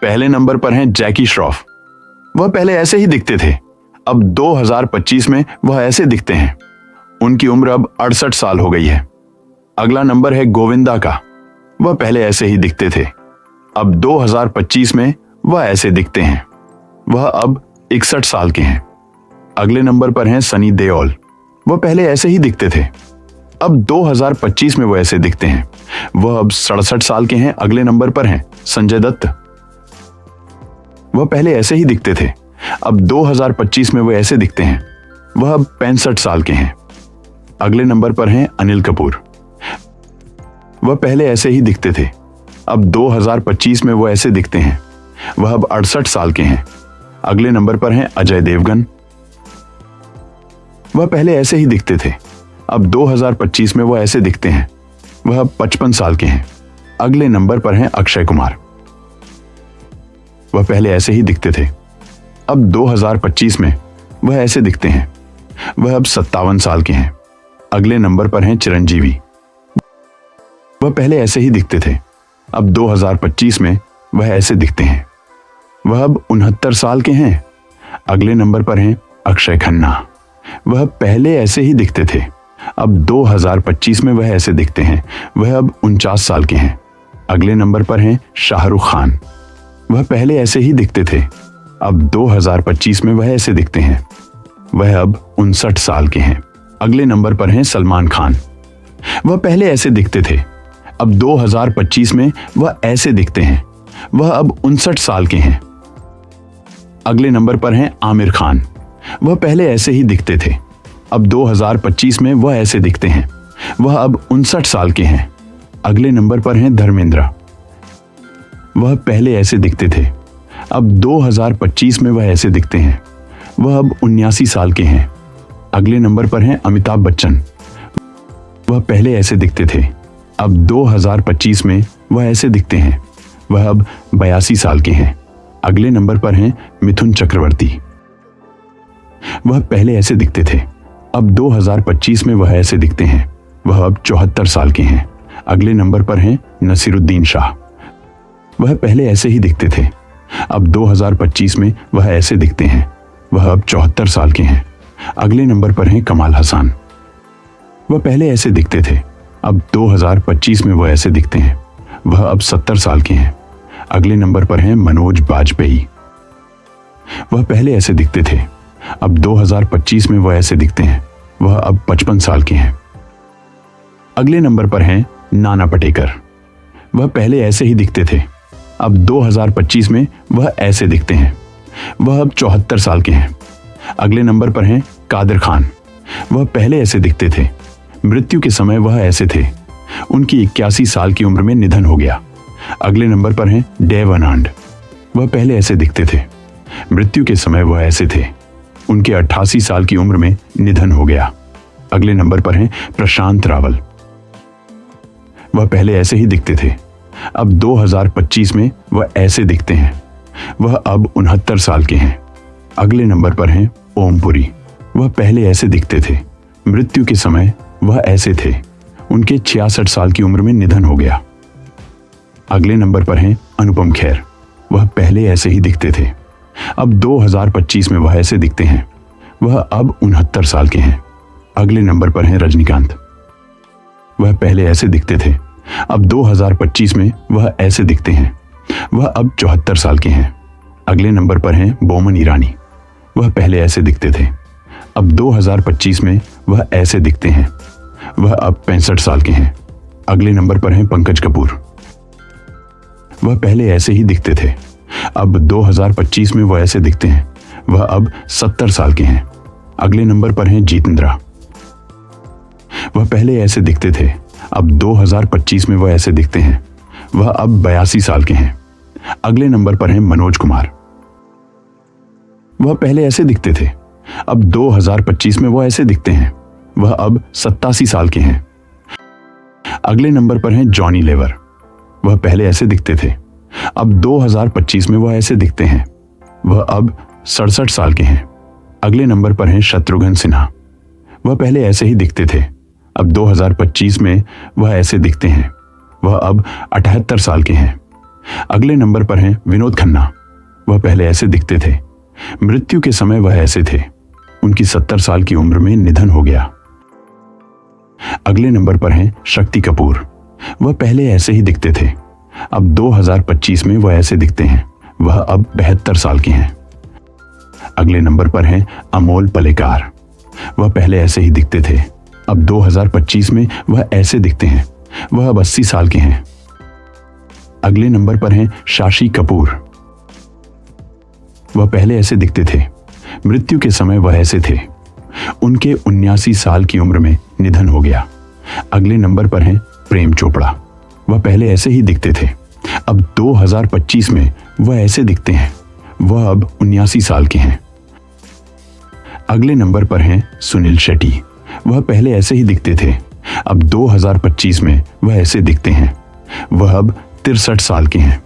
पहले नंबर पर हैं जैकी श्रॉफ। वह पहले ऐसे ही दिखते थे, अब 2025 में वह ऐसे दिखते हैं। उनकी उम्र अब 68 साल हो गई है। अगला नंबर है गोविंदा का। वह पहले ऐसे ही दिखते थे, अब 2025 में वह ऐसे दिखते हैं। वह अब 61 साल के हैं। अगले नंबर पर हैं सनी देओल। वह पहले ऐसे ही दिखते थे, अब 2025 में वह ऐसे दिखते हैं। वह अब 67 साल के हैं। अगले नंबर पर हैं संजय दत्त। वह पहले ऐसे ही दिखते थे, अब 2025 में वह ऐसे दिखते हैं। वह अब 65 साल के हैं। अगले नंबर पर हैं अनिल कपूर। वह पहले ऐसे ही दिखते थे, अब 2025 में वह ऐसे दिखते हैं। वह अब 68 साल के हैं। अगले नंबर पर हैं अजय देवगन। वह पहले ऐसे ही दिखते थे, अब 2025 में वह ऐसे दिखते हैं। वह अब 55 साल के हैं। अगले नंबर पर हैं अक्षय कुमार। वह पहले ऐसे ही दिखते थे, अब 2025 में वह ऐसे दिखते हैं। वह अब 57 साल के हैं। अगले नंबर पर हैं चिरंजीवी। वह पहले ऐसे ही दिखते थे, अब 2025 में वह ऐसे दिखते हैं। वह अब 69 साल के हैं। अगले नंबर पर हैं अक्षय खन्ना। वह पहले ऐसे ही दिखते थे, अब 2025 में वह ऐसे दिखते हैं। वह अब 49 साल के हैं। अगले नंबर पर हैं शाहरुख खान। वह पहले ऐसे ही दिखते थे, अब 2025 में वह ऐसे दिखते हैं। वह अब 59 साल के हैं। अगले नंबर पर हैं सलमान खान। वह पहले ऐसे दिखते थे, अब 2025 में वह ऐसे दिखते हैं। वह अब 59 साल के हैं। अगले नंबर पर हैं आमिर खान। वह पहले ऐसे ही दिखते थे, अब 2025 में वह ऐसे दिखते हैं। वह अब 59 साल के हैं। अगले नंबर पर हैं धर्मेंद्र। वह पहले ऐसे दिखते थे, अब 2025 में वह ऐसे दिखते हैं। वह अब 79 साल के हैं। अगले नंबर पर हैं अमिताभ बच्चन। वह पहले ऐसे दिखते थे, अब 2025 में वह ऐसे दिखते हैं। वह अब 82 साल के हैं। अगले नंबर पर हैं मिथुन चक्रवर्ती। वह पहले ऐसे दिखते थे, अब 2025 में वह ऐसे दिखते हैं। वह अब 74 साल के हैं। अगले नंबर पर हैं नसीरुद्दीन शाह। वह पहले ऐसे ही दिखते थे, अब 2025 में वह ऐसे दिखते हैं। वह अब 74 साल के हैं। अगले नंबर पर हैं कमाल हसन। वह पहले ऐसे दिखते थे, अब 2025 में वह ऐसे दिखते हैं। वह अब 70 साल के हैं। अगले नंबर पर हैं मनोज बाजपेयी। वह पहले ऐसे दिखते थे, अब 2025 में वह ऐसे दिखते हैं। वह अब 55 साल के हैं। अगले नंबर पर हैं नाना पाटेकर। वह पहले ऐसे ही दिखते थे, अब 2025 में वह ऐसे दिखते हैं। वह अब 74 साल के हैं। अगले नंबर पर हैं कादिर खान। वह पहले ऐसे दिखते थे, मृत्यु के समय वह ऐसे थे। उनकी 81 साल की उम्र में निधन हो गया। अगले नंबर पर हैं डेव अर्नाल्ड। वह पहले ऐसे दिखते थे, मृत्यु के समय वह ऐसे थे। उनके 88 साल की उम्र में निधन हो गया। अगले नंबर पर हैं प्रशांत रावल। वह पहले ऐसे ही दिखते थे, अब 2025 में वह ऐसे दिखते हैं। वह अब 69 साल के हैं। अगले नंबर पर हैं ओम पुरी। वह पहले ऐसे दिखते थे, मृत्यु के समय वह ऐसे थे। उनके 66 साल की उम्र में निधन हो गया। अगले नंबर पर हैं अनुपम खेर। वह पहले ऐसे ही दिखते थे, अब 2025 में वह ऐसे दिखते हैं। वह अब 69 साल के हैं। अगले नंबर पर हैं रजनीकांत। वह पहले ऐसे दिखते थे, अब 2025 में वह ऐसे दिखते हैं। वह अब 74 साल के हैं। अगले नंबर पर हैं बोमन ईरानी। वह पहले ऐसे दिखते थे, अब 2025 में वह ऐसे दिखते हैं। वह अब 65 साल के हैं। अगले नंबर पर हैं पंकज कपूर। वह पहले ऐसे ही दिखते थे, अब 2025 में वह ऐसे दिखते हैं। वह अब 70 साल के हैं। अगले नंबर पर हैं जितेंद्र। वह पहले ऐसे दिखते थे, अब 2025 में वह ऐसे दिखते हैं। वह अब 82 साल के हैं। अगले नंबर पर हैं मनोज कुमार। वह पहले ऐसे दिखते थे, अब 2025 में वह ऐसे दिखते हैं। वह अब 87 साल के हैं। अगले नंबर पर हैं जॉनी लेवर। वह पहले ऐसे दिखते थे, अब 2025 में वह ऐसे दिखते हैं। वह अब 67 साल के हैं। अगले नंबर पर हैं शत्रुघ्न सिन्हा। वह पहले ऐसे ही दिखते थे, अब 2025 में वह ऐसे दिखते हैं। वह अब 78 साल के हैं। अगले नंबर पर हैं विनोद खन्ना। वह पहले ऐसे दिखते थे, मृत्यु के समय वह ऐसे थे। उनकी 70 साल की उम्र में निधन हो गया। अगले नंबर पर हैं शक्ति कपूर। वह पहले ऐसे ही दिखते थे, अब 2025 में वह ऐसे दिखते हैं। वह अब 72 साल के हैं। अगले नंबर पर हैं अमोल पालेकर। वह पहले ऐसे ही दिखते थे, अब 2025 में वह ऐसे दिखते हैं। वह अब 80 साल के हैं। अगले नंबर पर हैं शशि कपूर। वह पहले ऐसे दिखते थे, मृत्यु के समय वह ऐसे थे। उनके 79 साल की उम्र में निधन हो गया। अगले नंबर पर हैं प्रेम चोपड़ा। वह पहले ऐसे ही दिखते थे, अब 2025 में वह ऐसे दिखते हैं। वह अब 79 साल के हैं। अगले नंबर पर हैं सुनील शेट्टी। वह पहले ऐसे ही दिखते थे, अब 2025 में वह ऐसे दिखते हैं। वह अब 63 साल के हैं।